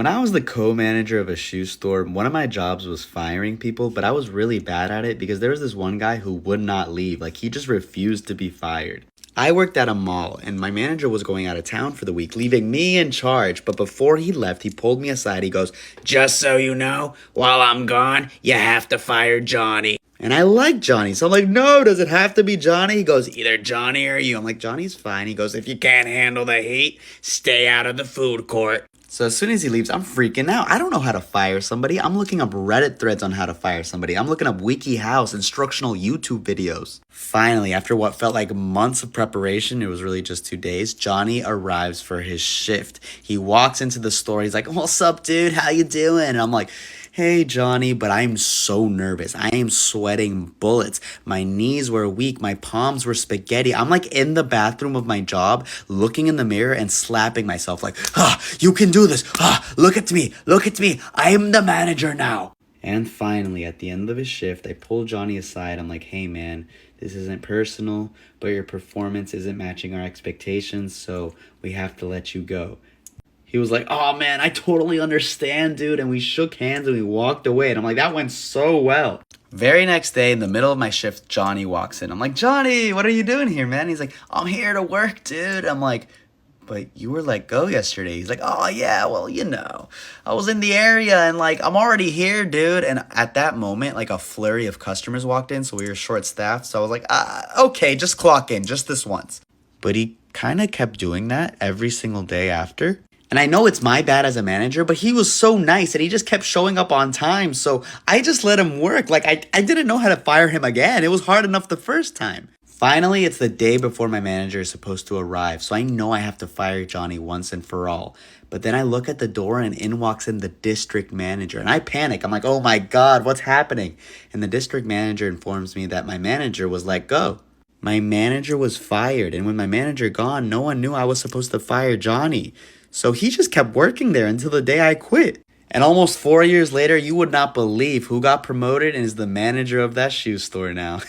When I was the co-manager of a shoe store, one of my jobs was firing people, but I was really bad at it because there was this one guy who would not leave. Like, he just refused to be fired. I worked at a mall, and my manager was going out of town for the week, leaving me in charge. But before he left, he pulled me aside. He goes, "Just so you know, while I'm gone, you have to fire Johnny." And I like Johnny, so I'm like, "No, does it have to be Johnny?" He goes, "Either Johnny or you." I'm like, "Johnny's fine." He goes, "If you can't handle the heat, stay out of the food court." So as soon as he leaves, I'm freaking out. I don't know how to fire somebody. I'm looking up Reddit threads on how to fire somebody. I'm looking up WikiHows, instructional YouTube videos. Finally, after what felt like months of preparation, it was really just 2 days, Johnny arrives for his shift. He walks into the store. He's like, "What's up, dude? How you doing?" And I'm like, "Hey, Johnny," but I'm so nervous. I am sweating bullets. My knees were weak. My palms were spaghetti. I'm like in the bathroom of my job, looking in the mirror and slapping myself like, "You can do this. Look at me. Look at me. I am the manager now." And finally, at the end of his shift, I pull Johnny aside. I'm like, "Hey, man, this isn't personal, but your performance isn't matching our expectations, so we have to let you go." He was like, "Oh, man, I totally understand, dude." And we shook hands and we walked away. And I'm like, that went so well. Very next day, in the middle of my shift, Johnny walks in. I'm like, "Johnny, what are you doing here, man?" He's like, "I'm here to work, dude." I'm like, "But you were let go yesterday." He's like, "Oh, yeah, well, I was in the area and like, I'm already here, dude." And at that moment, like a flurry of customers walked in. So we were short staffed. So I was like, "Okay, just clock in just this once." But he kind of kept doing that every single day after. And I know it's my bad as a manager, but he was so nice and he just kept showing up on time. So I just let him work. Like, I didn't know how to fire him again. It was hard enough the first time. Finally, it's the day before my manager is supposed to arrive. So I know I have to fire Johnny once and for all. But then I look at the door and in walks in the district manager. And I panic. I'm like, "Oh my God, what's happening?" And the district manager informs me that my manager was let go. My manager was fired, and when my manager gone, no one knew I was supposed to fire Johnny. So he just kept working there until the day I quit. And almost 4 years later, you would not believe who got promoted and is the manager of that shoe store now.